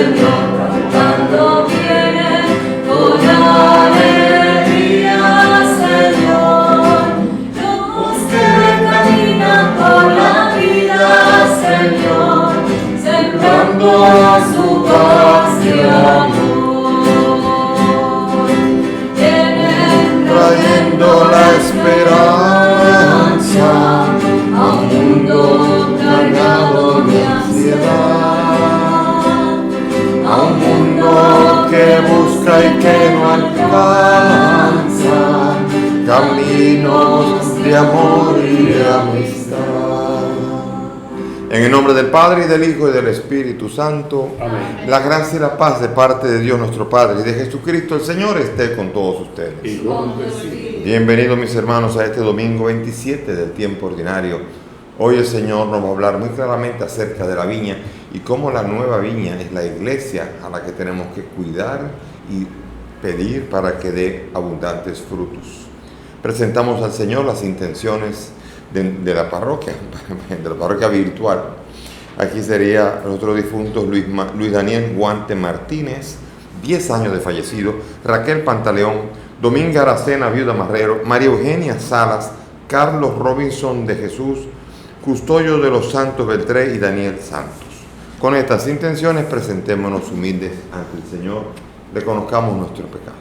Señor, cantando viene con alegría, Señor. Los que caminan por la vida, Señor, sembrando su paz y amor. Vienen trayendo la esperanza a un mundo cargado de ansiedad, a un mundo que busca y que no alcanza caminos de amor y de amistad. En el nombre del Padre, y del Hijo, y del Espíritu Santo. Amén. La gracia y la paz de parte de Dios nuestro Padre y de Jesucristo el Señor esté con todos ustedes. Y con tu espíritu. Bienvenidos mis hermanos a este domingo 27 del tiempo ordinario. Hoy el Señor nos va a hablar muy claramente acerca de la viña y cómo la nueva viña es la iglesia a la que tenemos que cuidar y pedir para que dé abundantes frutos. Presentamos al Señor las intenciones de la parroquia virtual. Aquí sería nuestro difunto Luis Daniel Guante Martínez, 10 años de fallecido, Raquel Pantaleón, Dominga Aracena, viuda Marrero, María Eugenia Salas, Carlos Robinson de Jesús, Custodio de los Santos Beltré y Daniel Santos. Con estas intenciones presentémonos humildes ante el Señor, reconozcamos nuestro pecado.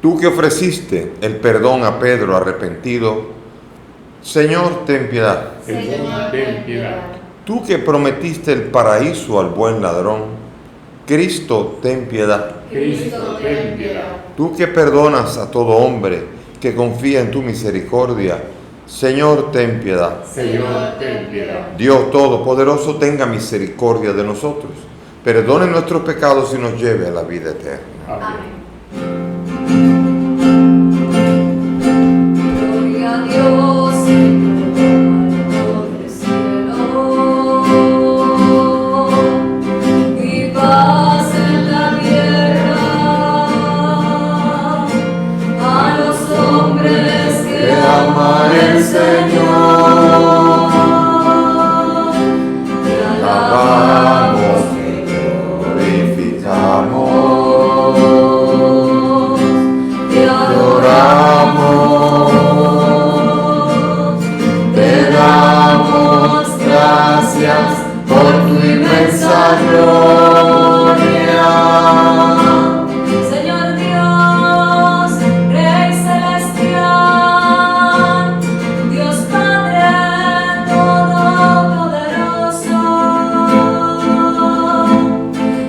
Tú que ofreciste el perdón a Pedro arrepentido, Señor, ten piedad. Señor, ten piedad. Tú que prometiste el paraíso al buen ladrón, Cristo, ten piedad. Cristo, ten piedad. Tú que perdonas a todo hombre que confía en tu misericordia, Señor, ten piedad. Señor, ten piedad. Dios Todopoderoso, tenga misericordia de nosotros, perdone nuestros pecados y nos lleve a la vida eterna. Amén. Gloria a Dios en todo el cielo y paz en la tierra a los hombres que aman el Señor. Te alabamos, te glorificamos. Te adoramos, te damos gracias por tu inmensa gloria. Señor Dios, Rey celestial, Dios Padre todopoderoso,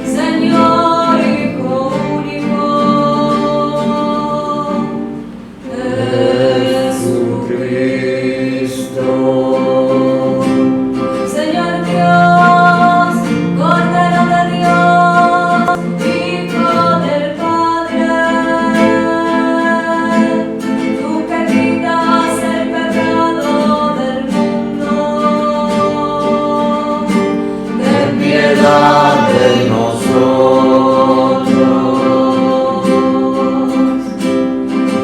Señor Hijo único, Jesucristo. Señor Dios, Cordero de Dios, Hijo del Padre, tú que quitas el pecado del mundo, ten piedad de nosotros.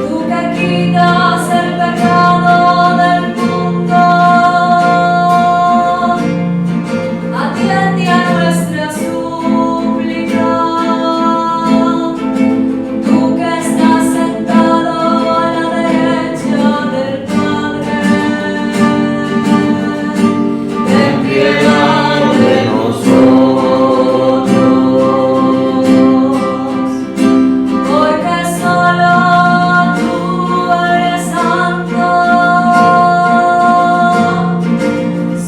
Tú que quitas el pecado del mundo, atiende a nuestra súplica. Tú que estás sentado a la derecha del Padre, ten piedad de nosotros. Porque solo tú eres santo,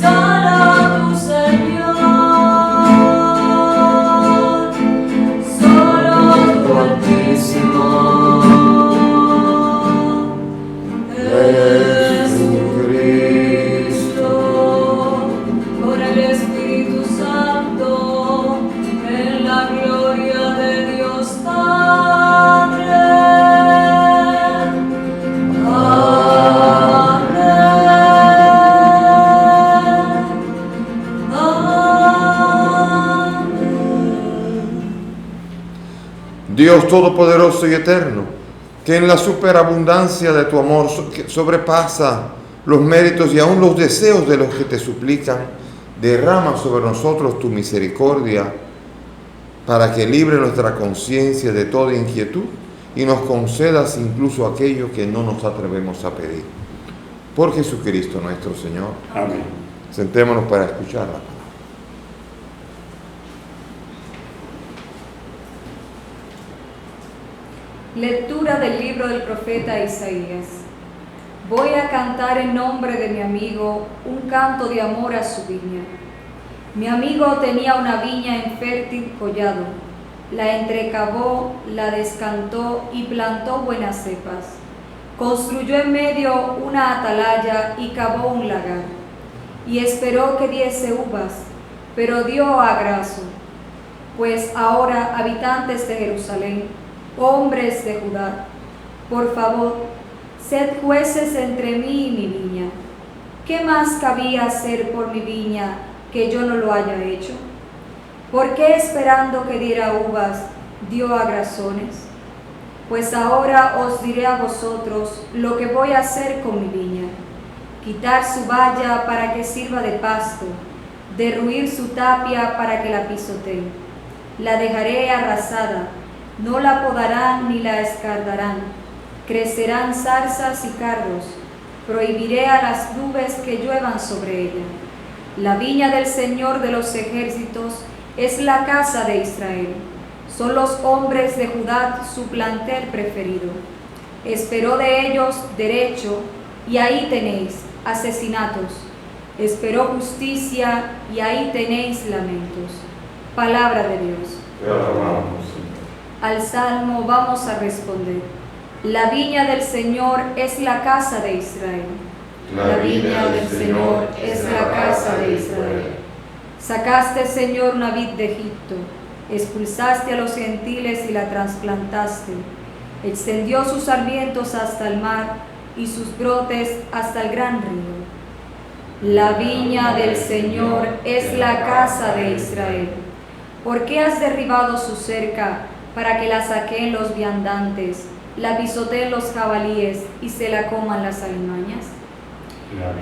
solo tú, Señor, solo tú Altísimo, Jesucristo, por el Espíritu Santo, en la gloria de Dios Padre. Amén. Amén. Dios Todopoderoso y Eterno, que en la superabundancia de tu amor que sobrepasa los méritos y aún los deseos de los que te suplican, derrama sobre nosotros tu misericordia para que libre nuestra conciencia de toda inquietud y nos concedas incluso aquello que no nos atrevemos a pedir. Por Jesucristo nuestro Señor. Amén. Sentémonos para escuchar la palabra. Lectura del libro del profeta Isaías. Voy a cantar en nombre de mi amigo un canto de amor a su viña. Mi amigo tenía una viña en fértil collado. La entrecavó, la descantó y plantó buenas cepas. Construyó en medio una atalaya y cavó un lagar. Y esperó que diese uvas, pero dio agrazo. Pues ahora, habitantes de Jerusalén, hombres de Judá, por favor, sed jueces entre mí y mi viña. ¿Qué más cabía hacer por mi viña que yo no lo haya hecho? ¿Por qué esperando que diera uvas, dio agrazones? Pues ahora os diré a vosotros lo que voy a hacer con mi viña: quitar su valla para que sirva de pasto, derruir su tapia para que la pisotee. La dejaré arrasada, no la podarán ni la escardarán. Crecerán zarzas y cardos. Prohibiré a las nubes que lluevan sobre ella. La viña del Señor de los ejércitos es la casa de Israel. Son los hombres de Judá su plantel preferido. Esperó de ellos derecho, y ahí tenéis asesinatos. Esperó justicia, y ahí tenéis lamentos. Palabra de Dios. Te alabamos. Al salmo vamos a responder: la viña del Señor es la casa de Israel. La viña del Señor es la casa de Israel. Sacaste, Señor, una vid de Egipto, expulsaste a los gentiles y la trasplantaste. Extendió sus sarmientos hasta el mar y sus brotes hasta el gran río. La viña del Señor es la casa de Israel. ¿Por qué has derribado su cerca para que la saqueen los viandantes, la pisoteen los jabalíes y se la coman las alimañas?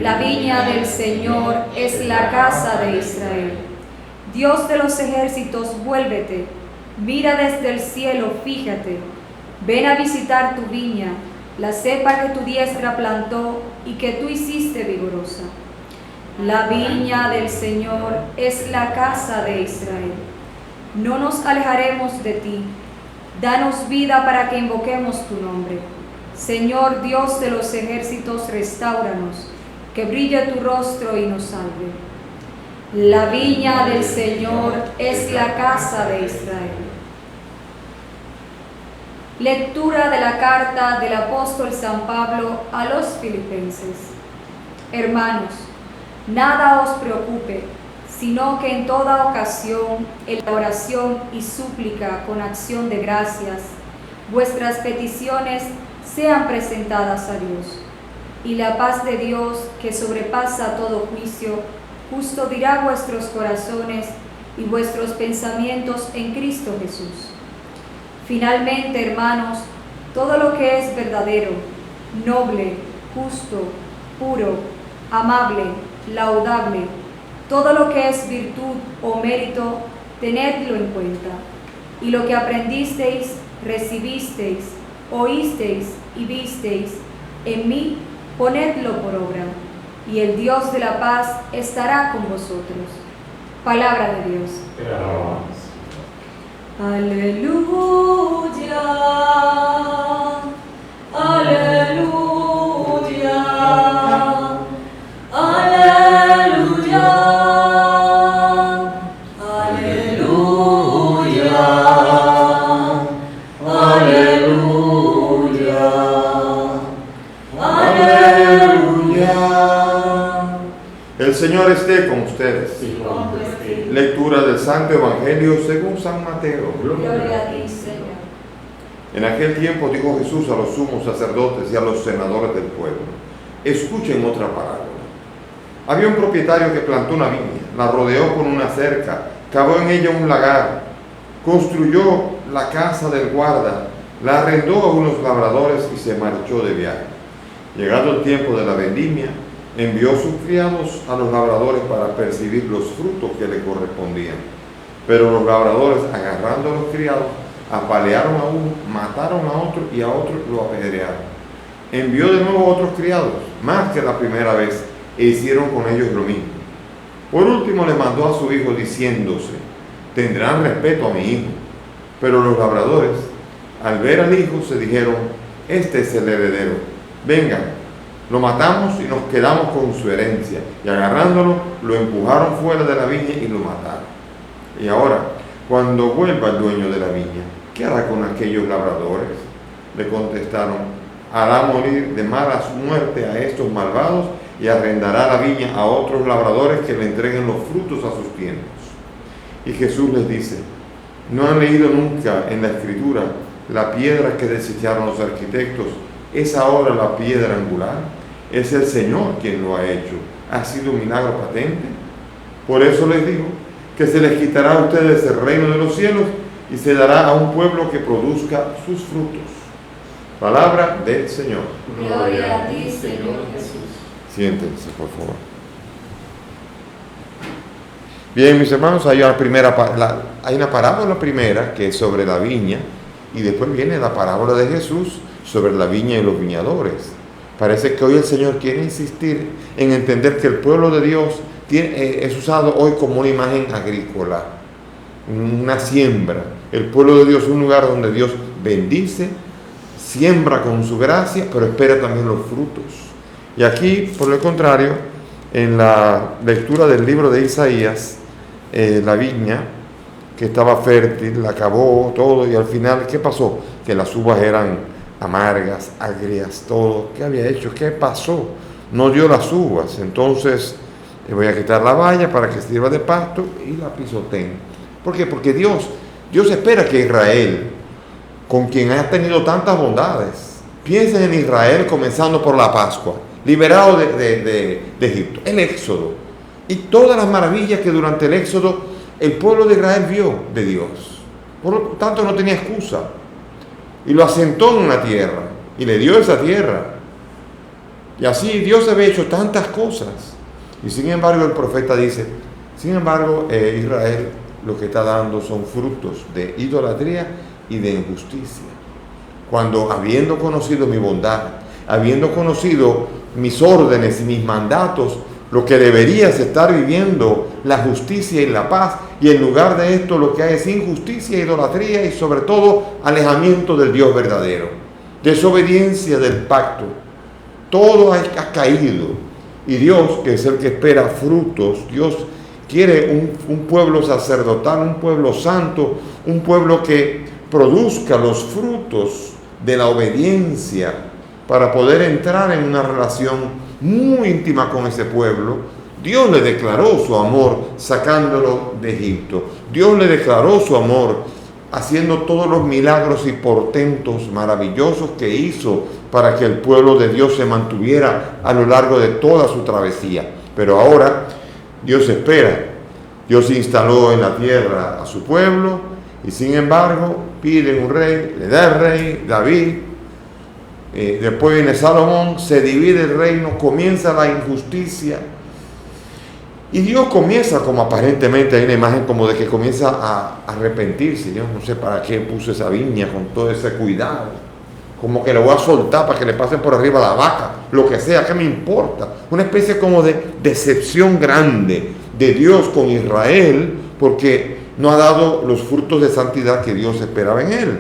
La viña del Señor es la casa de Israel. Dios de los ejércitos, vuélvete, mira desde el cielo, fíjate. Ven a visitar tu viña, la cepa que tu diestra plantó y que tú hiciste vigorosa. La viña del Señor es la casa de Israel. No nos alejaremos de ti. Danos vida para que invoquemos tu nombre. Señor Dios de los ejércitos, restáuranos, que brille tu rostro y nos salve. La viña del Señor es la casa de Israel. Lectura de la carta del apóstol San Pablo a los Filipenses. Hermanos, nada os preocupe, sino que en toda ocasión, en la oración y súplica con acción de gracias, vuestras peticiones sean presentadas a Dios. Y la paz de Dios, que sobrepasa todo juicio, custodiará vuestros corazones y vuestros pensamientos en Cristo Jesús. Finalmente, hermanos, todo lo que es verdadero, noble, justo, puro, amable, laudable, todo lo que es virtud o mérito, tenedlo en cuenta. Y lo que aprendisteis, recibisteis, oísteis y visteis en mí, ponedlo por obra, y el Dios de la paz estará con vosotros. Palabra de Dios. Te alabamos. Aleluya, aleluya, aleluya, aleluya, aleluya, aleluya. El Señor esté con ustedes. Y con tu espíritu. Lectura del Santo Evangelio según San Mateo. Gloria a ti, Señor. En aquel tiempo dijo Jesús a los sumos sacerdotes y a los senadores del pueblo: escuchen otra parábola. Había un propietario que plantó una viña, la rodeó con una cerca, cavó en ella un lagar, construyó la casa del guarda la arrendó a unos labradores y se marchó de viaje. Llegado el tiempo de la vendimia, envió sus criados a los labradores para percibir los frutos que le correspondían. Pero los labradores, agarrando a los criados, apalearon a uno, mataron a otro y a otro lo apedrearon. Envió de nuevo a otros criados, más que la primera vez, e hicieron con ellos lo mismo. Por último le mandó a su hijo diciéndose: tendrán respeto a mi hijo. Pero los labradores, al ver al hijo, se dijeron: este es el heredero, vengan, lo matamos y nos quedamos con su herencia. Y agarrándolo, lo empujaron fuera de la viña y lo mataron. Y ahora, cuando vuelva el dueño de la viña, ¿qué hará con aquellos labradores? Le contestaron: hará morir de mala muerte a estos malvados y arrendará la viña a otros labradores que le entreguen los frutos a sus tiempos. Y Jesús les dice: ¿no han leído nunca en la Escritura la piedra que desecharon los arquitectos? Es ahora la piedra angular. Es el Señor quien lo ha hecho. ¿Ha sido un milagro patente? Por eso les digo que se les quitará a ustedes el reino de los cielos y se dará a un pueblo que produzca sus frutos. Palabra del Señor. Gloria a ti, Señor Jesús. Siéntense, por favor. Bien, mis hermanos, hay una parábola primera que es sobre la viña, y después viene la parábola de Jesús sobre la viña y los viñadores. Parece que hoy el Señor quiere insistir en entender que el pueblo de Dios es usado hoy como una imagen agrícola, una siembra. El pueblo de Dios es un lugar donde Dios bendice, siembra con su gracia, pero espera también los frutos. Y aquí, por el contrario, en la lectura del libro de Isaías, la viña que estaba fértil, la acabó todo, y al final, ¿qué pasó? Que las uvas eran amargas, agrias, todo. ¿Qué había hecho? ¿Qué pasó? No dio las uvas. Entonces, le voy a quitar la valla para que sirva de pasto y la pisoteen. ¿Por qué? Porque Dios espera que Israel, con quien ha tenido tantas bondades, piensen en Israel comenzando por la Pascua, liberado de Egipto, el Éxodo, y todas las maravillas que durante el Éxodo el pueblo de Israel vio de Dios. Por lo tanto, no tenía excusa, y lo asentó en una tierra, y le dio esa tierra, y así Dios había hecho tantas cosas. Y sin embargo el profeta dice: sin embargo, Israel lo que está dando son frutos de idolatría y de injusticia. Cuando, habiendo conocido mi bondad, habiendo conocido mis órdenes y mis mandatos, lo que deberías estar viviendo, la justicia y la paz, y en lugar de esto lo que hay es injusticia, idolatría y sobre todo alejamiento del Dios verdadero, desobediencia del pacto. Todo ha caído. Y Dios, que es el que espera frutos, Dios quiere un pueblo sacerdotal, un pueblo santo, un pueblo que produzca los frutos de la obediencia para poder entrar en una relación muy íntima con ese pueblo. Dios le declaró su amor sacándolo de Egipto. Dios le declaró su amor haciendo todos los milagros y portentos maravillosos que hizo para que el pueblo de Dios se mantuviera a lo largo de toda su travesía. Pero ahora Dios espera. Dios instaló en la tierra a su pueblo y sin embargo pide un rey, le da el rey David. Después viene Salomón, se divide el reino, comienza la injusticia. Y Dios comienza, como aparentemente hay una imagen como de que comienza a arrepentirse. Yo no sé para qué puse esa viña con todo ese cuidado. Como que lo voy a soltar para que le pasen por arriba la vaca, lo que sea, ¿qué me importa? Una especie como de decepción grande de Dios con Israel, porque no ha dado los frutos de santidad que Dios esperaba en él.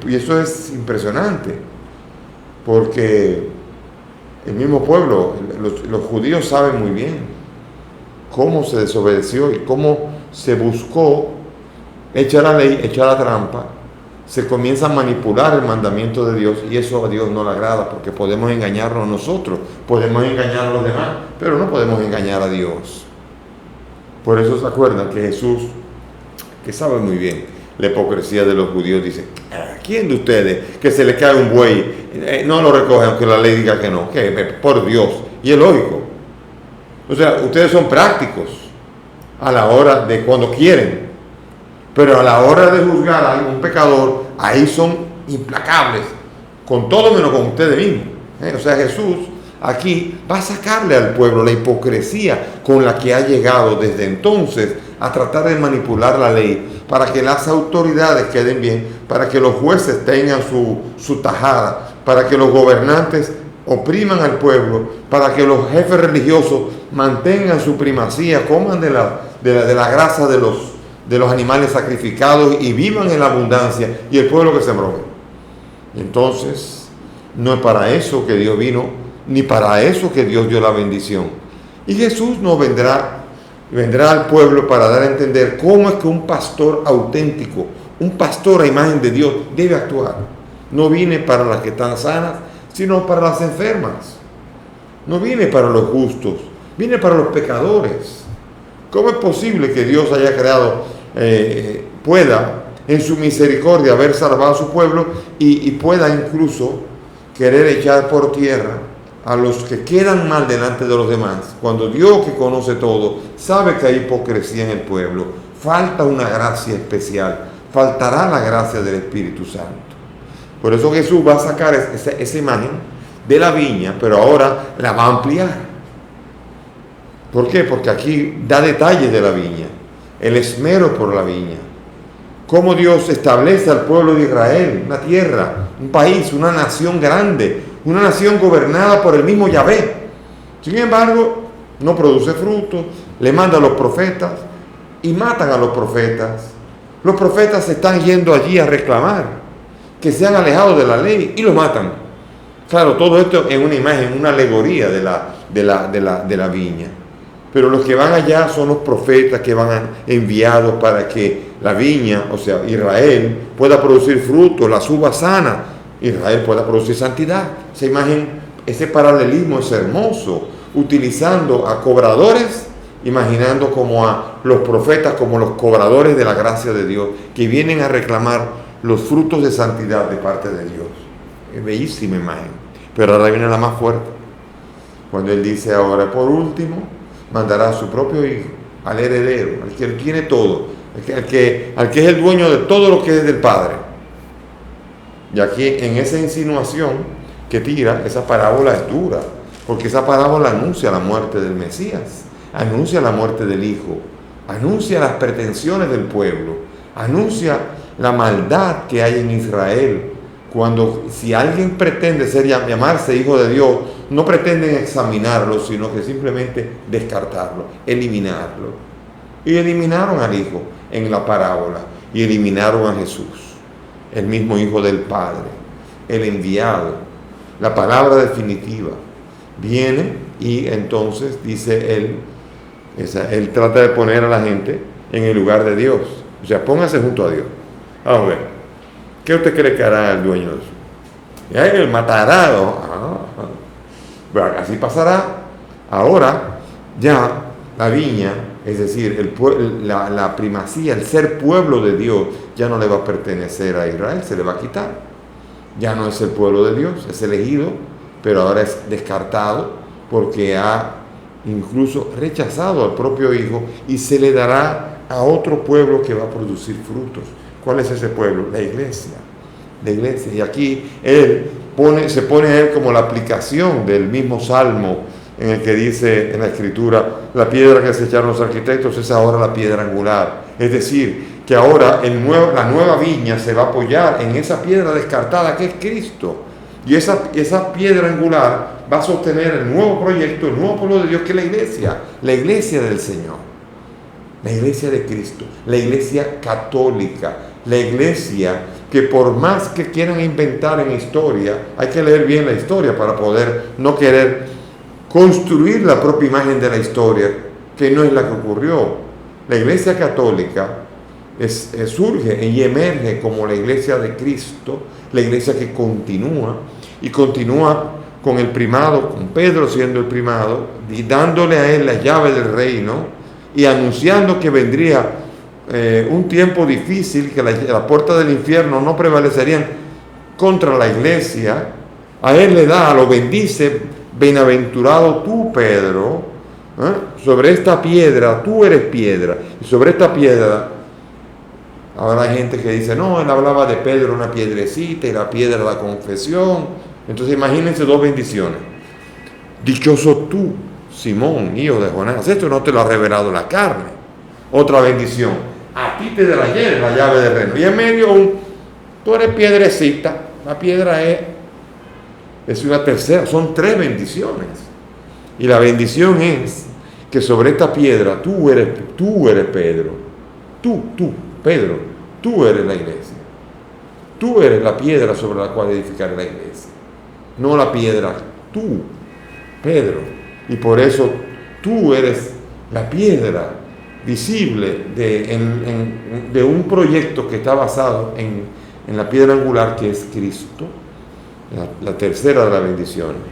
Y eso es impresionante, porque el mismo pueblo, los judíos saben muy bien cómo se desobedeció y cómo se buscó echar la ley, echar la trampa. Se comienza a manipular el mandamiento de Dios, y eso a Dios no le agrada, porque podemos engañarnos nosotros, podemos engañar a los demás, pero no podemos engañar a Dios. Por eso se acuerdan que Jesús, que sabe muy bien la hipocresía de los judíos, dice: ¿quién de ustedes que se le cae un buey no lo recoge aunque la ley diga que no? Que por Dios. Y es lógico. O sea, ustedes son prácticos a la hora de cuando quieren, pero a la hora de juzgar a un pecador, ahí son implacables, con todo menos con ustedes mismos. O sea, Jesús aquí va a sacarle al pueblo la hipocresía con la que ha llegado desde entonces a tratar de manipular la ley para que las autoridades queden bien, para que los jueces tengan su tajada, para que los gobernantes opriman al pueblo, para que los jefes religiosos mantengan su primacía, coman de la grasa de los animales sacrificados y vivan en la abundancia, y el pueblo que sembró. Entonces, no es para eso que Dios vino, ni para eso que Dios dio la bendición. Y Jesús no vendrá al pueblo para dar a entender cómo es que un pastor auténtico, un pastor a imagen de Dios, debe actuar. No viene para las que están sanas, sino para las enfermas. No viene para los justos, viene para los pecadores. ¿Cómo es posible que Dios haya creado, pueda en su misericordia haber salvado a su pueblo y pueda incluso querer echar por tierra a los que quedan mal delante de los demás, cuando Dios, que conoce todo, sabe que hay hipocresía en el pueblo? Falta una gracia especial, faltará la gracia del Espíritu Santo. Por eso Jesús va a sacar esa imagen de la viña, pero ahora la va a ampliar. ¿Por qué? Porque aquí da detalles de la viña, el esmero por la viña, cómo Dios establece al pueblo de Israel, una tierra, un país, una nación grande, una nación gobernada por el mismo Yahvé. Sin embargo, no produce fruto, le manda a los profetas y matan a los profetas. Los profetas se están yendo allí a reclamar que se han alejado de la ley y los matan. Claro, todo esto es una imagen, una alegoría de la viña. Pero los que van allá son los profetas que van enviados para que la viña, o sea, Israel, pueda producir frutos, las uvas sanas, Israel pueda producir santidad. Esa imagen, ese paralelismo es hermoso, utilizando a cobradores, imaginando como a los profetas como los cobradores de la gracia de Dios, que vienen a reclamar los frutos de santidad de parte de Dios. Es bellísima imagen. Pero ahora viene la más fuerte, cuando él dice: ahora por último mandará a su propio hijo, al heredero, al que tiene todo, al que es el dueño de todo lo que es del Padre. Y aquí, en esa insinuación que tira, esa parábola es dura, porque esa parábola anuncia la muerte del Mesías, anuncia la muerte del Hijo, anuncia las pretensiones del pueblo, anuncia la maldad que hay en Israel. Cuando, si alguien pretende llamarse hijo de Dios, no pretenden examinarlo, sino que simplemente descartarlo, eliminarlo. Y eliminaron al Hijo en la parábola, y eliminaron a Jesús, el mismo Hijo del Padre, el enviado, la palabra definitiva. Viene y entonces dice él trata de poner a la gente en el lugar de Dios. O sea, póngase junto a Dios. Vamos a ver. ¿Qué usted cree que hará el dueño de eso? Él matará. Bueno, así pasará. Ahora ya la viña, es decir, la primacía, el ser pueblo de Dios, ya no le va a pertenecer a Israel, se le va a quitar. Ya no es el pueblo de Dios, es elegido, pero ahora es descartado porque ha incluso rechazado al propio Hijo, y se le dará a otro pueblo que va a producir frutos. ¿Cuál es ese pueblo? La iglesia. La iglesia. Y aquí se pone a él como la aplicación del mismo Salmo en el que dice en la Escritura: la piedra que se echaron los arquitectos es ahora la piedra angular. Es decir, que ahora la nueva viña se va a apoyar en esa piedra descartada que es Cristo. Y esa piedra angular va a sostener el nuevo proyecto, el nuevo pueblo de Dios, que es la iglesia del Señor, la iglesia de Cristo, la iglesia católica, la iglesia que, por más que quieran inventar en historia, hay que leer bien la historia para poder no querer construir la propia imagen de la historia, que no es la que ocurrió. La iglesia católica surge y emerge como la iglesia de Cristo, la iglesia que continúa con el primado, con Pedro siendo el primado, y dándole a él la llave del reino, y anunciando que vendría un tiempo difícil, que la puerta del infierno no prevalecerían contra la iglesia. A él le da, lo bendice: bienaventurado tú, Pedro, sobre esta piedra, tú eres piedra, y sobre esta piedra Ahora hay gente que dice, no, él hablaba de Pedro, una piedrecita, y la piedra de la confesión. Entonces imagínense dos bendiciones. Dichoso tú, Simón, hijo de Jonás, esto no te lo ha revelado la carne. Otra bendición, a ti te dará la llave del reino. Y en medio, tú eres piedrecita, la piedra es una tercera, son tres bendiciones. Y la bendición es que sobre esta piedra tú eres Pedro. Pedro, tú eres la iglesia. Tú eres la piedra sobre la cual edificar la iglesia. No la piedra, tú, Pedro. Y por eso tú eres la piedra visible de un proyecto que está basado en la piedra angular que es Cristo, la tercera de las bendiciones.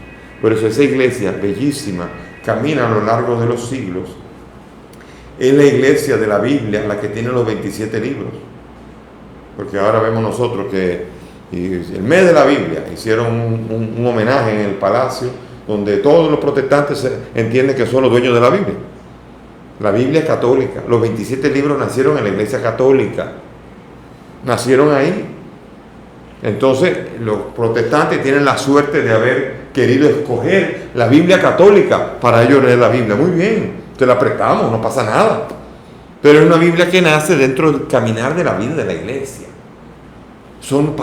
Por eso esa iglesia bellísima camina a lo largo de los siglos. Es la iglesia de la Biblia la que tiene los 27 libros. Porque ahora vemos nosotros que el mes de la Biblia hicieron un homenaje en el palacio donde todos los protestantes entienden que son los dueños de la Biblia. La Biblia es católica. Los 27 libros nacieron en la iglesia católica. Nacieron ahí. Entonces, los protestantes tienen la suerte de haber querido escoger la Biblia católica para ellos leer la Biblia. Muy bien, te la prestamos, no pasa nada. Pero es una Biblia que nace dentro del caminar de la vida de la iglesia.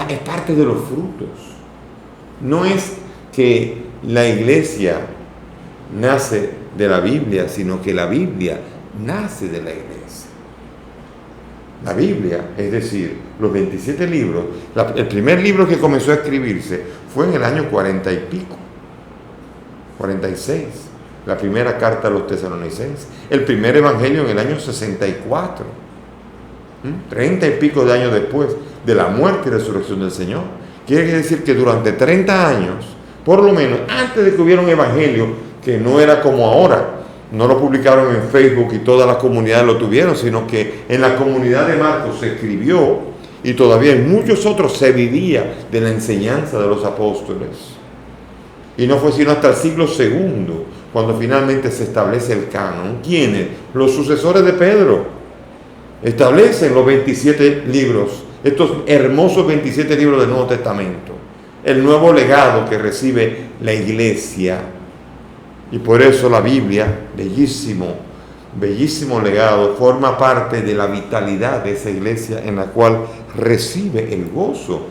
Es parte de los frutos. No es que la iglesia nace de la Biblia, sino que la Biblia nace de la iglesia. La Biblia, es decir, los 27 libros, el primer libro que comenzó a escribirse fue en el año 40 y pico, 46, la primera carta a los tesalonicenses, el primer evangelio en el año 64, 30 y pico de años después de la muerte y resurrección del Señor. Quiere decir que durante 30 años, por lo menos antes de que hubiera un evangelio, que no era como ahora, no lo publicaron en Facebook y todas las comunidades lo tuvieron, sino que en la comunidad de Marcos se escribió y todavía en muchos otros se vivía de la enseñanza de los apóstoles. Y no fue sino hasta el siglo II cuando finalmente se establece el canon. ¿Quiénes? Los sucesores de Pedro establecen los 27 libros, estos hermosos 27 libros del Nuevo Testamento, el nuevo legado que recibe la iglesia. Y por eso la Biblia, bellísimo legado, forma parte de la vitalidad de esa iglesia en la cual recibe el gozo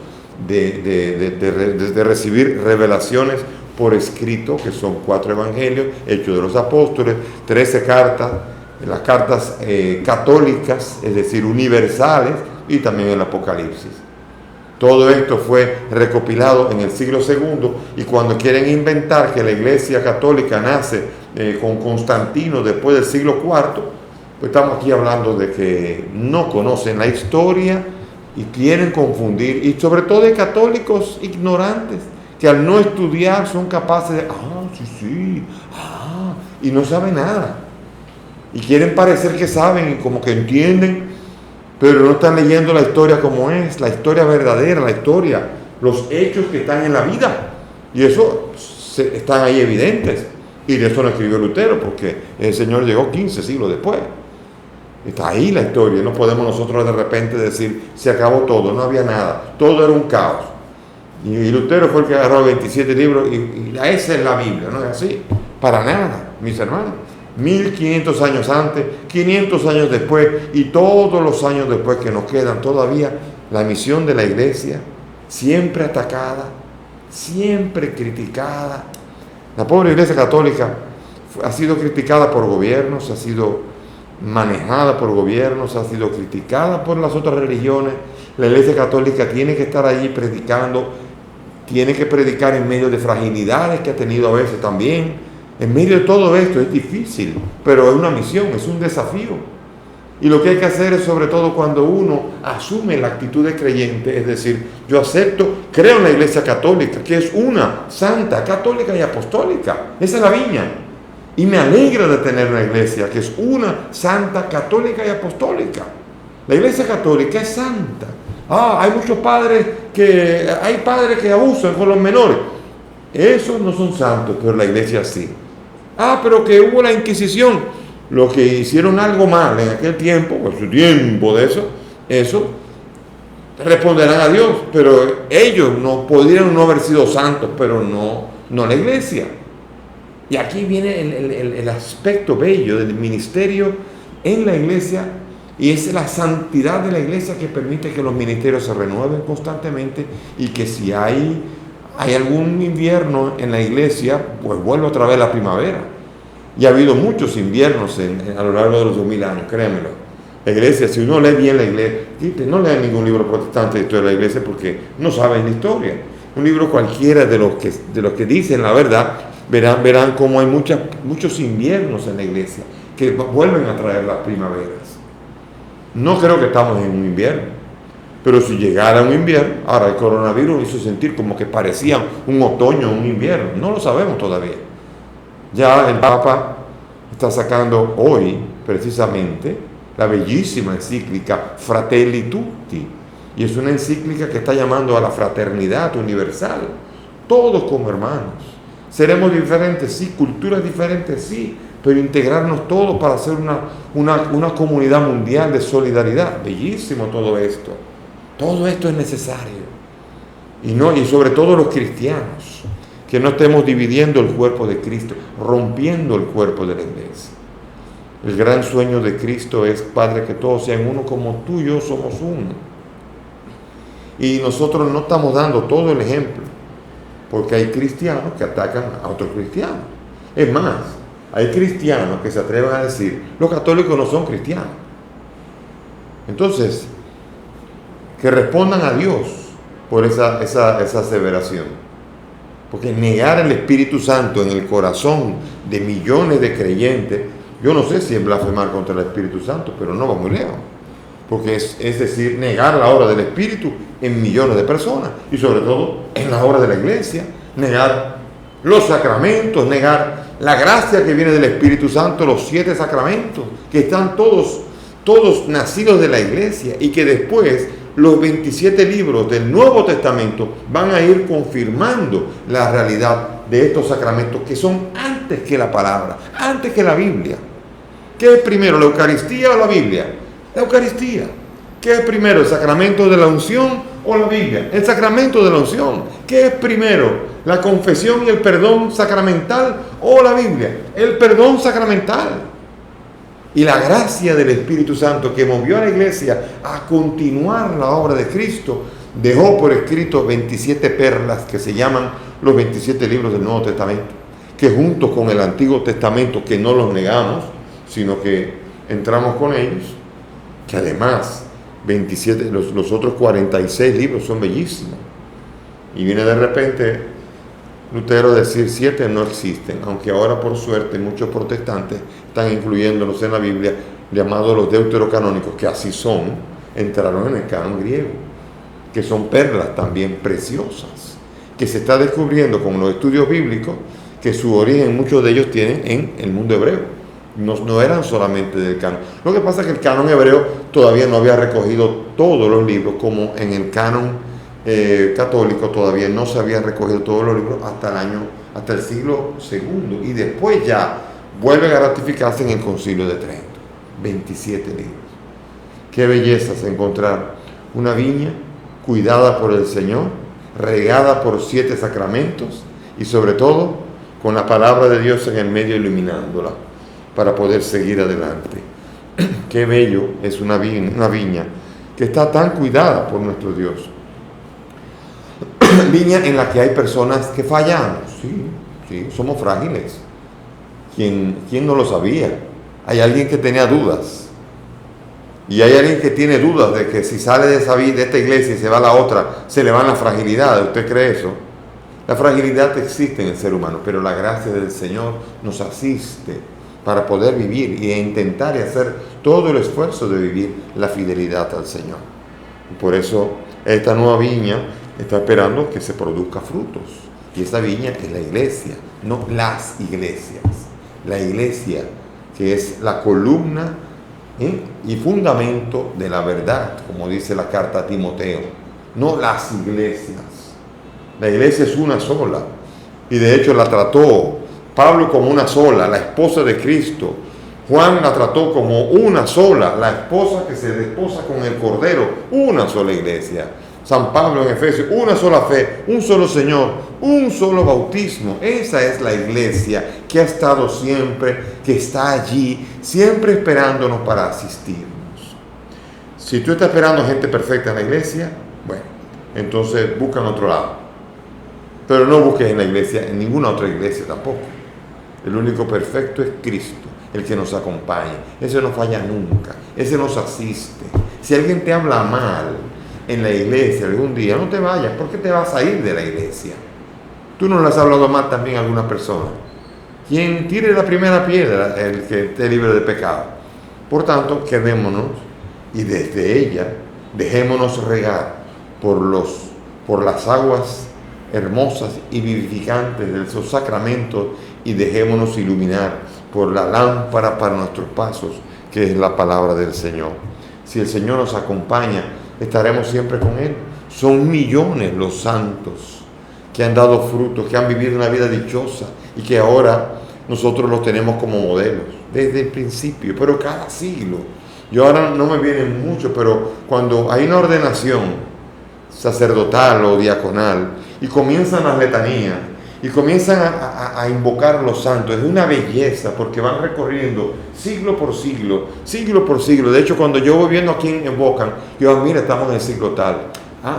de recibir revelaciones por escrito, que son 4 evangelios, Hechos de los Apóstoles, 13 cartas, las cartas católicas, es decir, universales, y también el Apocalipsis. Todo esto fue recopilado en el siglo II, y cuando quieren inventar que la iglesia católica nace con Constantino después del siglo IV, pues estamos aquí hablando de que no conocen la historia y quieren confundir, y sobre todo de católicos ignorantes, que al no estudiar son capaces de, y no saben nada, y quieren parecer que saben y como que entienden, pero no están leyendo la historia como es, la historia verdadera, la historia, los hechos que están en la vida. Y eso están ahí evidentes. Y de eso no escribió Lutero, porque el Señor llegó 15 siglos después. Está ahí la historia. No podemos nosotros de repente decir, se acabó todo, no había nada. Todo era un caos. Y Lutero fue el que agarró 27 libros y esa es la Biblia, ¿no es así? Para nada, mis hermanos. 1500 años antes, 500 años después y todos los años después que nos quedan todavía, la misión de la iglesia, siempre atacada, siempre criticada. La pobre iglesia católica ha sido criticada por gobiernos, ha sido manejada por gobiernos, ha sido criticada por las otras religiones. La iglesia católica tiene que estar allí predicando, tiene que predicar en medio de fragilidades que ha tenido a veces también. En medio de todo esto es difícil, pero es una misión, es un desafío. Y lo que hay que hacer es, sobre todo cuando uno asume la actitud de creyente, es decir, yo acepto, creo en la iglesia católica, que es una, santa, católica y apostólica. Esa es la viña. Y me alegra de tener una iglesia que es una, santa, católica y apostólica. La iglesia católica es santa. Hay muchos padres hay padres que abusan con los menores. Esos no son santos, pero la iglesia sí. Pero que hubo la Inquisición. Los que hicieron algo mal en aquel tiempo, por su tiempo de eso, eso responderán a Dios, pero ellos no podrían no haber sido santos, pero no la iglesia. Y aquí viene el aspecto bello del ministerio en la iglesia, y es la santidad de la iglesia que permite que los ministerios se renueven constantemente, y que si hay algún invierno en la iglesia, pues vuelve otra vez la primavera. Y ha habido muchos inviernos a lo largo de los 2000 años, créanmelo. La iglesia, si uno lee bien la iglesia, no lean ningún libro protestante de historia de la iglesia porque no saben la historia. Un libro cualquiera de los que dicen la verdad, verán cómo hay muchos inviernos en la iglesia que vuelven a traer las primaveras. No creo que estamos en un invierno, pero si llegara un invierno, ahora el coronavirus hizo sentir como que parecía un otoño o un invierno, no lo sabemos todavía. Ya el Papa está sacando hoy, precisamente, la bellísima encíclica Fratelli Tutti, y es una encíclica que está llamando a la fraternidad universal, todos como hermanos. Seremos diferentes, sí, culturas diferentes, sí, pero integrarnos todos para hacer una comunidad mundial de solidaridad. Bellísimo todo esto es necesario, y sobre todo los cristianos, que no estemos dividiendo el cuerpo de Cristo, rompiendo el cuerpo de la iglesia. El gran sueño de Cristo es, Padre, que todos sean uno como tú y yo somos uno. Y nosotros no estamos dando todo el ejemplo, porque hay cristianos que atacan a otros cristianos. Es más, hay cristianos que se atreven a decir, los católicos no son cristianos. Entonces, que respondan a Dios por esa aseveración. Porque negar el Espíritu Santo en el corazón de millones de creyentes, yo no sé si es blasfemar contra el Espíritu Santo, pero no va muy lejos. Porque es decir, negar la obra del Espíritu en millones de personas, y sobre todo en la obra de la iglesia, negar los sacramentos, negar la gracia que viene del Espíritu Santo, los 7 sacramentos, que están todos nacidos de la iglesia, y que después los 27 libros del Nuevo Testamento van a ir confirmando la realidad de estos sacramentos, que son antes que la palabra, antes que la Biblia. ¿Qué es primero, la Eucaristía o la Biblia? La Eucaristía. ¿Qué es primero, el sacramento de la unción o la Biblia? El sacramento de la unción. ¿Qué es primero, la confesión y el perdón sacramental o la Biblia? El perdón sacramental. Y la gracia del Espíritu Santo que movió a la iglesia a continuar la obra de Cristo, dejó por escrito 27 perlas que se llaman los 27 libros del Nuevo Testamento, que junto con el Antiguo Testamento, que no los negamos, sino que entramos con ellos, que además 27, los otros 46 libros son bellísimos. Y viene de repente Lutero a decir 7 no existen, aunque ahora por suerte muchos protestantes están incluyéndolos en la Biblia, llamados los deuterocanónicos, que así son, entraron en el canon griego, que son perlas también preciosas, que se está descubriendo con los estudios bíblicos que su origen muchos de ellos tienen en el mundo hebreo. No eran solamente del canon. Lo que pasa es que el canon hebreo todavía no había recogido todos los libros, como en el canon católico todavía no se habían recogido todos los libros hasta el siglo II, y después ya vuelven a ratificarse en el Concilio de Trento. 27 libros. Qué belleza es encontrar una viña cuidada por el Señor, regada por 7 sacramentos, y sobre todo con la palabra de Dios en el medio iluminándola, para poder seguir adelante. Qué bello es una viña que está tan cuidada por nuestro Dios. Viña en la que hay personas que fallamos, sí, somos frágiles. ¿Quién no lo sabía? Hay alguien que tenía dudas, y hay alguien que tiene dudas de que si sale de esta iglesia y se va a la otra, se le van las fragilidades. ¿Usted cree eso? La fragilidad existe en el ser humano, pero la gracia del Señor nos asiste para poder vivir e intentar y hacer todo el esfuerzo de vivir la fidelidad al Señor. Y por eso esta nueva viña está esperando que se produzca frutos. Y esa viña es la iglesia, no las iglesias. La iglesia, que es la columna y fundamento de la verdad, como dice la carta a Timoteo. No las iglesias. La iglesia es una sola. Y de hecho la trató Pablo como una sola, la esposa de Cristo, Juan la trató como una sola, la esposa que se desposa con el Cordero, una sola iglesia. San Pablo en Efesios, una sola fe, un solo Señor, un solo bautismo. Esa es la iglesia que ha estado siempre, que está allí, siempre esperándonos para asistirnos. Si tú estás esperando gente perfecta en la iglesia, bueno, entonces busca en otro lado. Pero no busques en la iglesia, en ninguna otra iglesia tampoco. El único perfecto es Cristo, el que nos acompaña. Ese no falla nunca, ese nos asiste. Si alguien te habla mal en la iglesia algún día, no te vayas, porque te vas a ir de la iglesia. Tú no le has hablado mal también a alguna persona. Quien tire la primera piedra, el que esté libre de pecado. Por tanto, quedémonos y desde ella dejémonos regar por las aguas hermosas y vivificantes de esos sacramentos y dejémonos iluminar por la lámpara para nuestros pasos, que es la palabra del Señor. Si el Señor nos acompaña, estaremos siempre con Él. Son millones los santos que han dado frutos, que han vivido una vida dichosa y que ahora nosotros los tenemos como modelos desde el principio, pero cada siglo. Yo ahora no me vienen mucho, pero cuando hay una ordenación sacerdotal o diaconal y comienzan las letanías y comienzan a invocar a los santos, es una belleza porque van recorriendo siglo por siglo, siglo por siglo. De hecho, cuando yo voy viendo a quién invocan, yo mira, estamos en el siglo tal,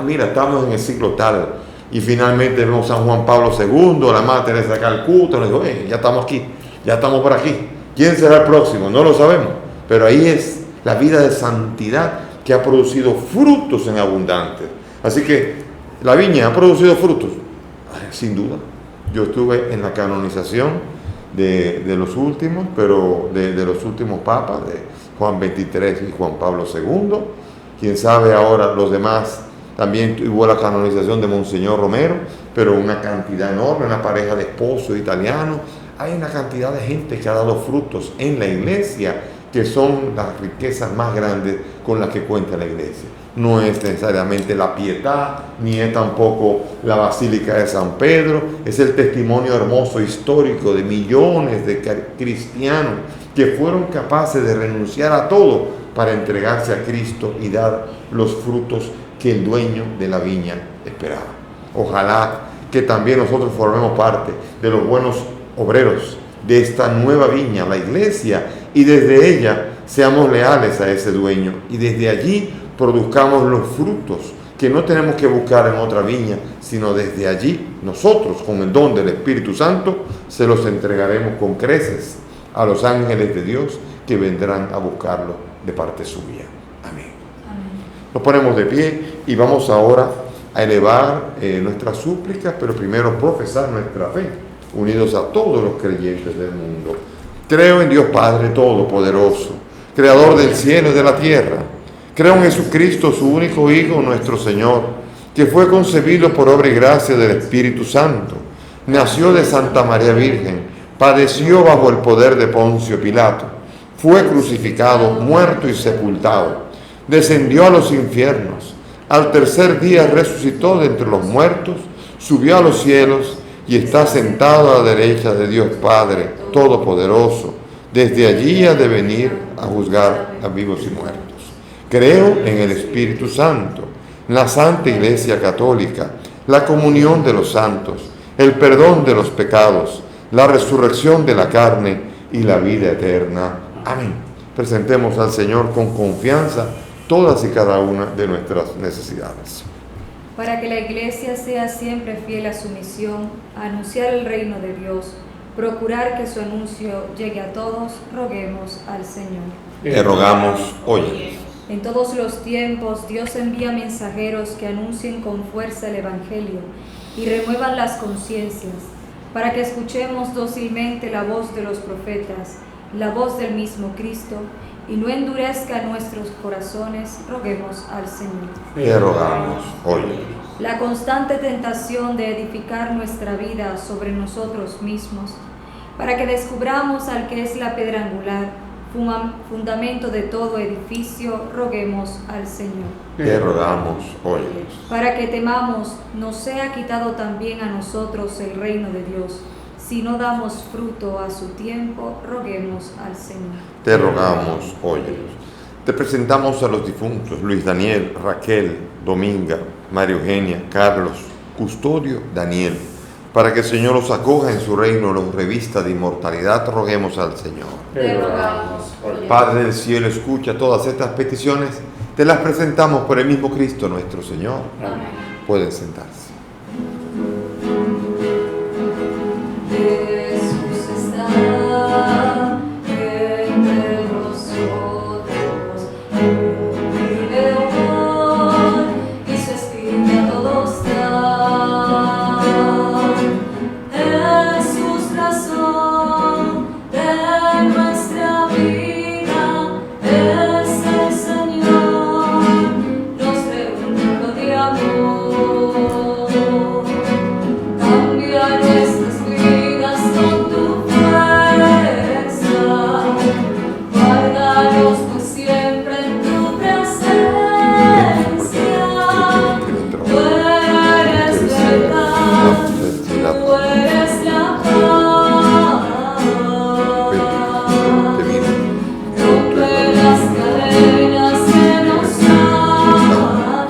mira, estamos en el siglo tal, y finalmente vemos a San Juan Pablo II, la Madre Teresa de Calcuta, nos digo, ya estamos aquí, ya estamos por aquí. ¿Quién será el próximo? No lo sabemos, pero ahí es la vida de santidad que ha producido frutos en abundantes. Así que la viña ha producido frutos, sin duda. Yo estuve en la canonización de los últimos, pero de los últimos papas, de Juan XXIII y Juan Pablo II. Quién sabe ahora los demás. También hubo la canonización de Monseñor Romero, pero una cantidad enorme, una pareja de esposos italianos. Hay una cantidad de gente que ha dado frutos en la iglesia, que son las riquezas más grandes con las que cuenta la iglesia. No es necesariamente la Pietà, ni es tampoco la Basílica de San Pedro, es el testimonio hermoso histórico de millones de cristianos que fueron capaces de renunciar a todo para entregarse a Cristo y dar los frutos que el dueño de la viña esperaba. Ojalá que también nosotros formemos parte de los buenos obreros de esta nueva viña, la iglesia, y desde ella seamos leales a ese dueño y desde allí produzcamos los frutos que no tenemos que buscar en otra viña, sino desde allí nosotros, con el don del Espíritu Santo, se los entregaremos con creces a los ángeles de Dios que vendrán a buscarlo de parte suya. Amén. Nos ponemos de pie y vamos ahora a elevar nuestras súplicas, pero primero profesar nuestra fe, unidos a todos los creyentes del mundo. Creo en Dios Padre Todopoderoso, Creador del cielo y de la tierra. Creo en Jesucristo, su único Hijo, nuestro Señor, que fue concebido por obra y gracia del Espíritu Santo. Nació de Santa María Virgen, padeció bajo el poder de Poncio Pilato, fue crucificado, muerto y sepultado, descendió a los infiernos, al tercer día resucitó de entre los muertos, subió a los cielos y está sentado a la derecha de Dios Padre Todopoderoso. Desde allí ha de venir a juzgar a vivos y muertos. Creo en el Espíritu Santo, la Santa Iglesia Católica, la comunión de los santos, el perdón de los pecados, la resurrección de la carne y la vida eterna. Amén. Presentemos al Señor con confianza todas y cada una de nuestras necesidades. Para que la Iglesia sea siempre fiel a su misión, a anunciar el reino de Dios, procurar que su anuncio llegue a todos, roguemos al Señor. Te rogamos, oye. En todos los tiempos, Dios envía mensajeros que anuncien con fuerza el Evangelio y remuevan las conciencias, para que escuchemos dócilmente la voz de los profetas, la voz del mismo Cristo, y no endurezca nuestros corazones, roguemos al Señor. Te rogamos, oye. La constante tentación de edificar nuestra vida sobre nosotros mismos, para que descubramos al que es la piedra angular, fundamento de todo edificio, roguemos al Señor. Te rogamos, oye. Para que temamos, nos sea quitado también a nosotros el reino de Dios, Si no damos fruto a su tiempo, roguemos al Señor. Te rogamos, óyenos. Te presentamos a los difuntos Luis Daniel, Raquel, Dominga, María Eugenia, Carlos, Custodio, Daniel. Para que el Señor los acoja en su reino, los revista de inmortalidad, roguemos al Señor. Te rogamos, óyenos. Padre del cielo, escucha todas estas peticiones. Te las presentamos por el mismo Cristo nuestro Señor. Amén. Pueden sentarse. Jesús está entre nosotros, vive hoy y su espíritu a todos da. Jesús, razón de nuestra vida, es el Señor, nos reúne de amor. Cambia nuestras vidas con tu fuerza, guárdanos por siempre en tu presencia. Tú eres verdad, tú eres la paz. Rompe las cadenas que nos atan,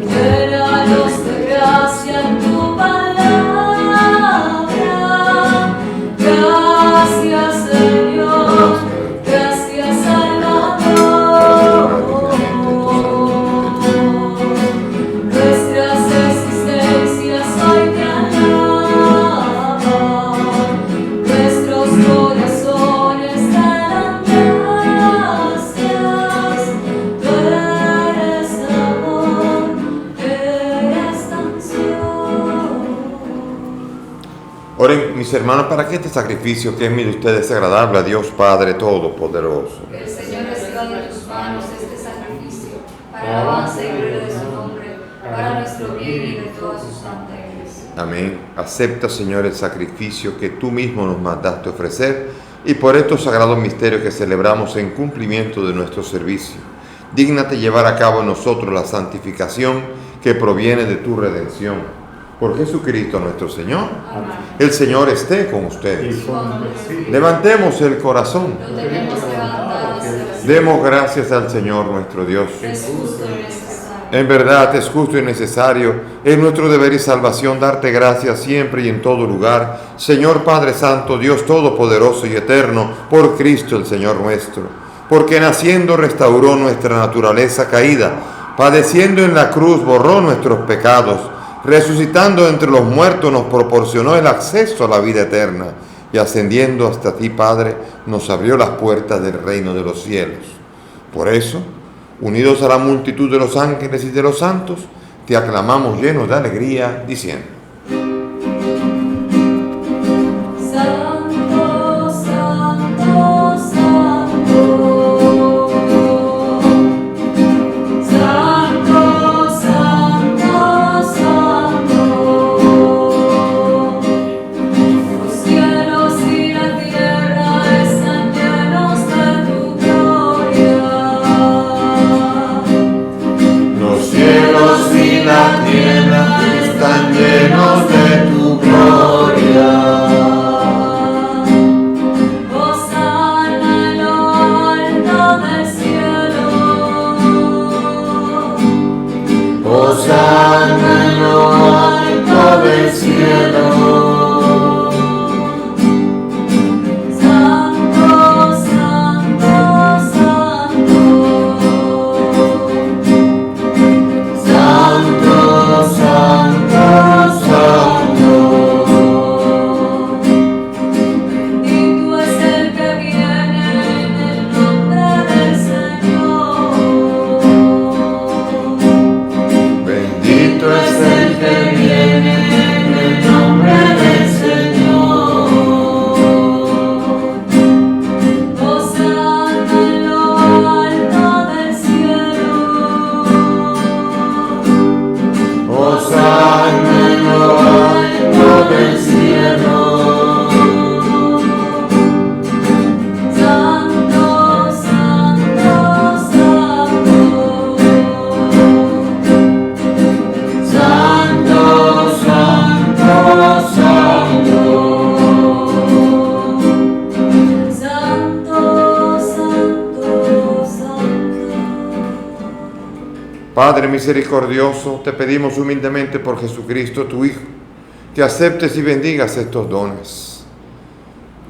llénanos de gracia en tu palabra. Gracias, Señor, gracias, Salvador. Nuestras existencias hoy te alaban, nuestros corazones te dan gracias. Tú eres amor, eres canción. Oren, mis hermanos, para que este sacrificio que es mío de ustedes es agradable a Dios Padre Todopoderoso. Que el Señor reciba de tus manos este sacrificio, para alabanza y gloria de su nombre, para nuestro bien y de toda su santa iglesia. Amén. Acepta, Señor, el sacrificio que tú mismo nos mandaste ofrecer y por estos sagrados misterios que celebramos en cumplimiento de nuestro servicio. Dígnate llevar a cabo en nosotros la santificación que proviene de tu redención. Por Jesucristo nuestro Señor. Amén. El Señor esté con Y ustedes. con tu espíritu. Levantemos el corazón. Lo tenemos levantado hacia la Demos gracias al Señor nuestro Dios. Es justo y necesario. En verdad es justo y necesario, es nuestro deber y salvación darte gracias siempre y en todo lugar, Señor Padre Santo, Dios Todopoderoso y Eterno, por Cristo el Señor nuestro, porque naciendo restauró nuestra naturaleza caída, padeciendo en la cruz borró nuestros pecados, resucitando entre los muertos nos proporcionó el acceso a la vida eterna, y ascendiendo hasta ti, Padre, nos abrió las puertas del reino de los cielos. Por eso, unidos a la multitud de los ángeles y de los santos, te aclamamos llenos de alegría, diciendo: Santo, santo, santo. Santo, santo, santo. Los cielos y la tierra están llenos de tu gloria. Los cielos y la tierra están llenos Padre misericordioso, te pedimos humildemente por Jesucristo, tu Hijo, que aceptes y bendigas estos dones,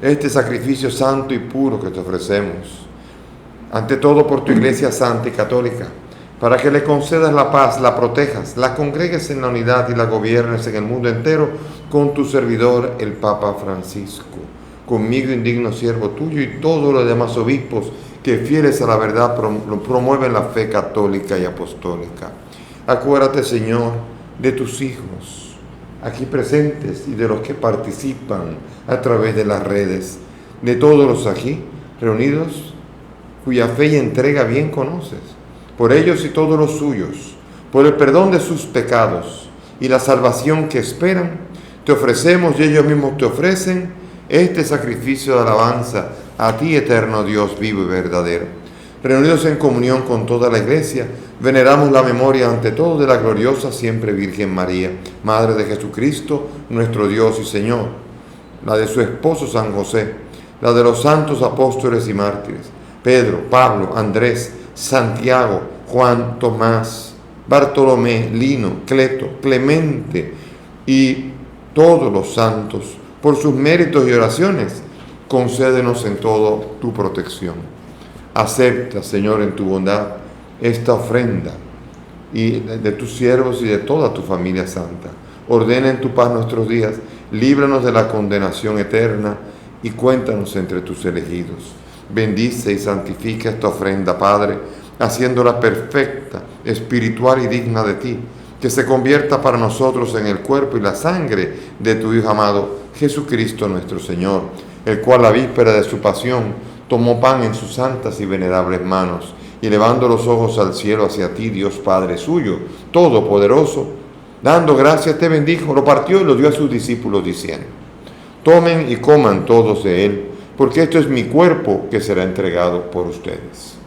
este sacrificio santo y puro que te ofrecemos, ante todo por tu Iglesia santa y católica, para que le concedas la paz, la protejas, la congregues en la unidad y la gobiernes en el mundo entero con tu servidor, el Papa Francisco, conmigo, indigno siervo tuyo, y todos los demás obispos que fieles a la verdad promueven la fe católica y apostólica. Acuérdate, Señor, de tus hijos aquí presentes y de los que participan a través de las redes, de todos los aquí reunidos, cuya fe y entrega bien conoces, por ellos y todos los suyos, por el perdón de sus pecados y la salvación que esperan, te ofrecemos y ellos mismos te ofrecen este sacrificio de alabanza a ti, eterno Dios vivo y verdadero. Reunidos en comunión con toda la Iglesia, veneramos la memoria ante todo de la gloriosa siempre Virgen María, Madre de Jesucristo, nuestro Dios y Señor, la de su esposo San José, la de los santos apóstoles y mártires, Pedro, Pablo, Andrés, Santiago, Juan, Tomás, Bartolomé, Lino, Cleto, Clemente y todos los santos, por sus méritos y oraciones, concédenos en todo tu protección. Acepta, Señor, en tu bondad esta ofrenda y de tus siervos y de toda tu familia santa. Ordena en tu paz nuestros días, líbranos de la condenación eterna y cuéntanos entre tus elegidos. Bendice y santifica esta ofrenda, Padre, haciéndola perfecta, espiritual y digna de ti, que se convierta para nosotros en el cuerpo y la sangre de tu Hijo amado, Jesucristo nuestro Señor, el cual la víspera de su pasión tomó pan en sus santas y venerables manos, y elevando los ojos al cielo hacia ti, Dios Padre suyo, todopoderoso, dando gracias te bendijo, lo partió y lo dio a sus discípulos diciendo: tomen y coman todos de él, porque esto es mi cuerpo que será entregado por ustedes.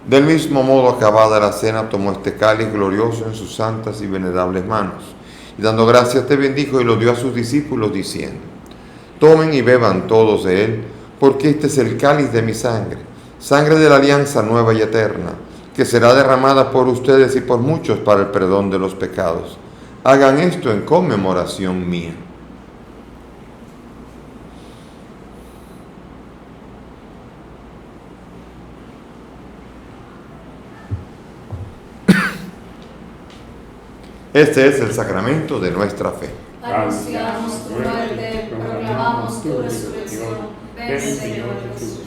Del mismo modo, acabada la cena, tomó este cáliz glorioso en sus santas y venerables manos, y dando gracias te bendijo y lo dio a sus discípulos diciendo: tomen y beban todos de él, porque este es el cáliz de mi sangre, sangre de la alianza nueva y eterna, que será derramada por ustedes y por muchos para el perdón de los pecados. Hagan esto en conmemoración mía. Este es el sacramento de nuestra fe. Anunciamos tu muerte, proclamamos tu resurrección. Ven, Señor Jesús.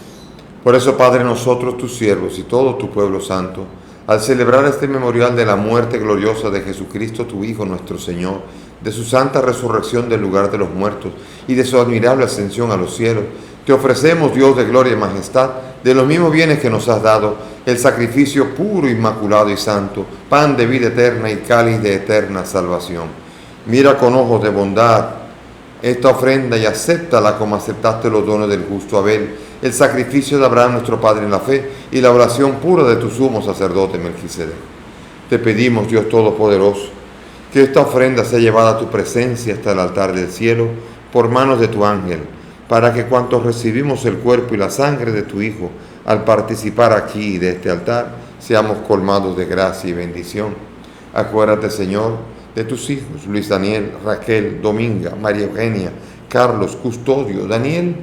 Por eso, Padre, nosotros, tus siervos y todo tu pueblo santo, al celebrar este memorial de la muerte gloriosa de Jesucristo, tu Hijo, nuestro Señor, de su santa resurrección del lugar de los muertos y de su admirable ascensión a los cielos, te ofrecemos, Dios de gloria y majestad, de los mismos bienes que nos has dado, el sacrificio puro, inmaculado y santo, pan de vida eterna y cáliz de eterna salvación. Mira con ojos de bondad esta ofrenda y acéptala como aceptaste los dones del justo Abel, el sacrificio de Abraham nuestro Padre en la fe y la oración pura de tu sumo sacerdote Melquisedec. Te pedimos, Dios Todopoderoso, que esta ofrenda sea llevada a tu presencia hasta el altar del cielo por manos de tu ángel, para que cuantos recibimos el cuerpo y la sangre de tu Hijo al participar aquí de este altar, seamos colmados de gracia y bendición. Acuérdate, Señor, de tus hijos, Luis Daniel, Raquel, Dominga, María Eugenia, Carlos, Custodio, Daniel,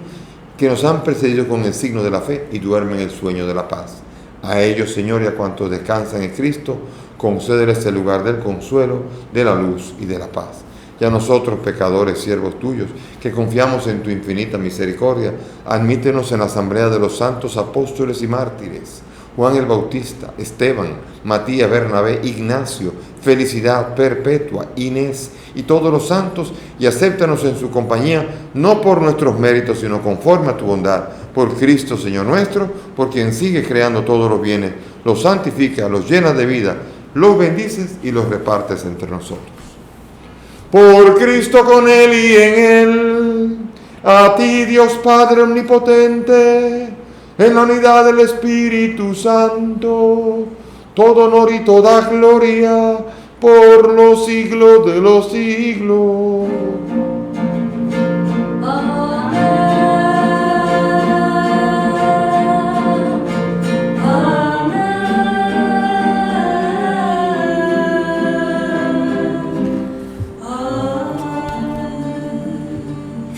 que nos han precedido con el signo de la fe y duermen el sueño de la paz. A ellos, Señor, y a cuantos descansan en Cristo, concédeles el lugar del consuelo, de la luz y de la paz. Y a nosotros, pecadores, siervos tuyos, que confiamos en tu infinita misericordia, admítenos en la asamblea de los santos apóstoles y mártires, Juan el Bautista, Esteban, Matías, Bernabé, Ignacio, Felicidad Perpetua, Inés y todos los santos, y acéptanos en su compañía, no por nuestros méritos, sino conforme a tu bondad, por Cristo Señor nuestro, por quien sigue creando todos los bienes, los santifica, los llena de vida, los bendices y los repartes entre nosotros. Por Cristo, con Él y en Él, a ti, Dios Padre omnipotente, en la unidad del Espíritu Santo, todo honor y toda gloria por los siglos de los siglos. Amén.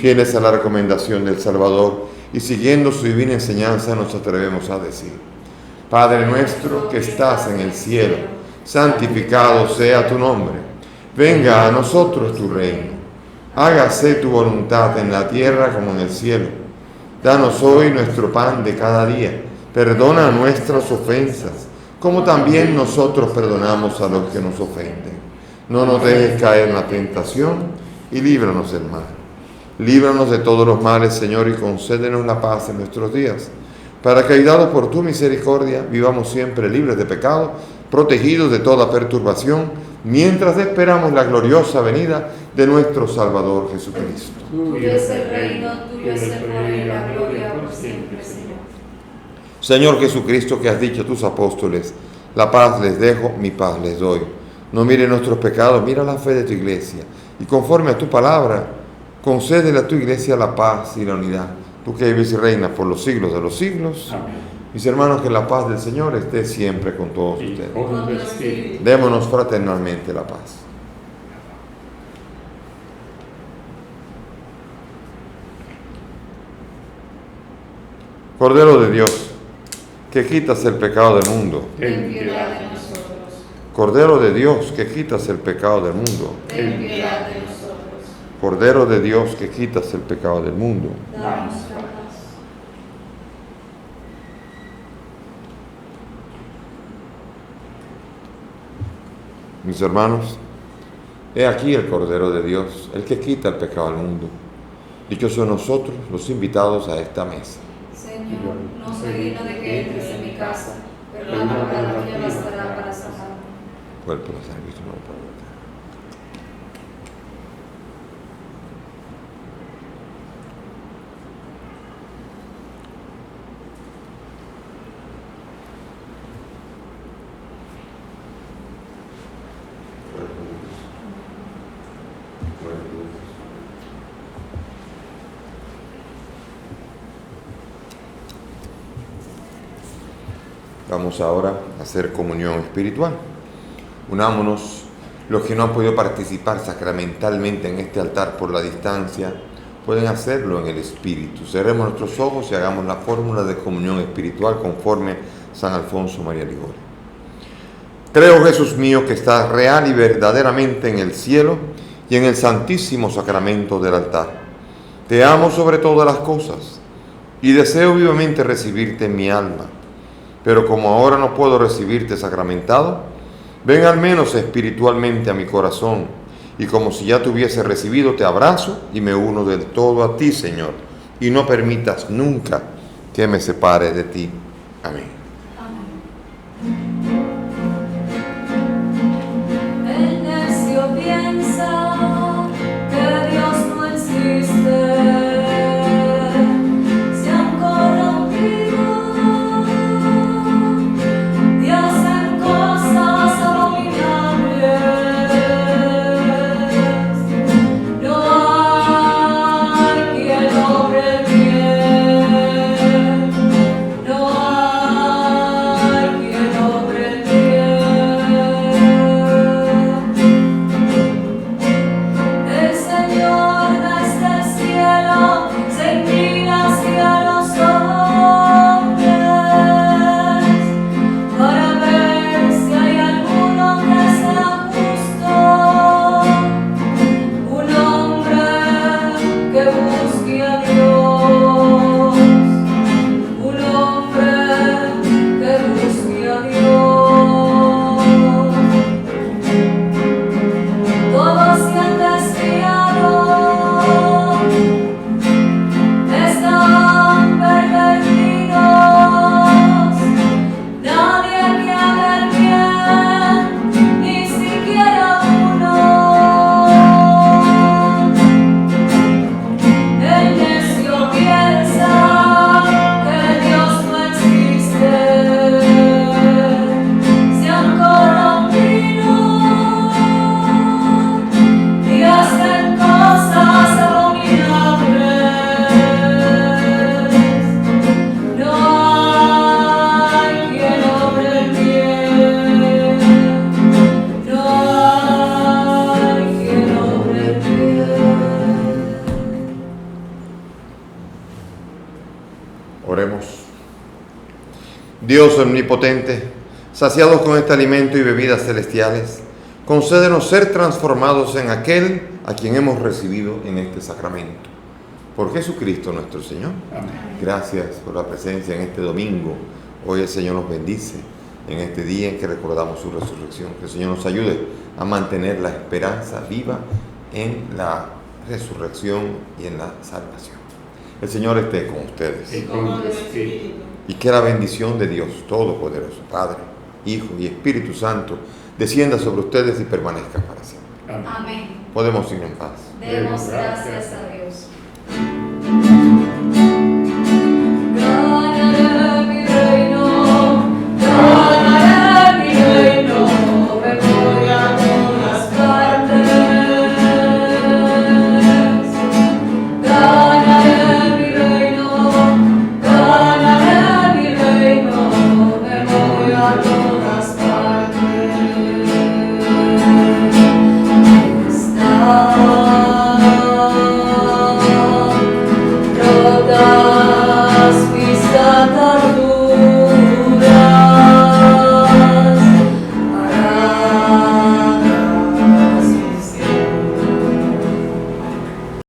Fieles a la recomendación del Salvador y siguiendo su divina enseñanza nos atrevemos a decir: Padre nuestro que estás en el cielo, santificado sea tu nombre. Venga a nosotros tu reino. Hágase tu voluntad en la tierra como en el cielo. Danos hoy nuestro pan de cada día. Perdona nuestras ofensas, como también nosotros perdonamos a los que nos ofenden. No nos dejes caer en la tentación y líbranos del mal. Líbranos de todos los males, Señor, y concédenos la paz en nuestros días, para que, ayudados por tu misericordia, vivamos siempre libres de pecado, protegidos de toda perturbación, mientras esperamos la gloriosa venida de nuestro Salvador Jesucristo. Tuyo es el reino, tuyo es el poder y la gloria por siempre, Señor. Señor Jesucristo, que has dicho a tus apóstoles: la paz les dejo, mi paz les doy. No mire nuestros pecados, mira la fe de tu iglesia, y conforme a tu palabra, concédele a tu iglesia la paz y la unidad. Tú que vives y reinas por los siglos de los siglos. Amén. Mis hermanos, que la paz del Señor esté siempre con todos Y ustedes. con tu espíritu. Démonos fraternalmente la paz. Cordero de Dios, que quitas el pecado del mundo. Ten piedad de nosotros. Cordero de Dios, que quitas el pecado del mundo. Ten piedad de nosotros. Cordero de Dios, que quitas el pecado del mundo. Danos la paz. Mis hermanos, he aquí el Cordero de Dios, el que quita el pecado del mundo. Dichosos nosotros, los invitados a esta mesa. Señor, no soy digno de que entres en mi casa, pero una palabra tuya bastará para sanarme. Cuerpo de San Cristo, no para matar. Vamos ahora a hacer comunión espiritual. Unámonos. Los que no han podido participar sacramentalmente en este altar por la distancia, pueden hacerlo en el Espíritu. Cerremos nuestros ojos y hagamos la fórmula de comunión espiritual conforme San Alfonso María Ligorio. Creo, Jesús mío, que estás real y verdaderamente en el cielo y en el santísimo sacramento del altar. Te amo sobre todas las cosas y deseo vivamente recibirte en mi alma. Pero como ahora no puedo recibirte sacramentado, ven al menos espiritualmente a mi corazón, y como si ya te hubiese recibido, te abrazo y me uno del todo a ti, Señor, y no permitas nunca que me separe de ti. Amén. El necio piensa que Dios no existe. Se han corrompido y hacen cosas abominables. No hay quien obre bien, no hay Dios omnipotente, saciados con este alimento y bebidas celestiales, concédenos ser transformados en aquel a quien hemos recibido en este sacramento. Por Jesucristo nuestro Señor. Amén. Gracias por la presencia en este domingo. Hoy el Señor nos bendice en este día en que recordamos su resurrección. Que el Señor nos ayude a mantener la esperanza viva en la resurrección y en la salvación. El Señor esté con ustedes. Y con tu espíritu. Y que la bendición de Dios Todopoderoso, Padre, Hijo y Espíritu Santo, descienda sobre ustedes y permanezca para siempre. Amén. Amén. Podemos ir en paz. Demos gracias a Dios.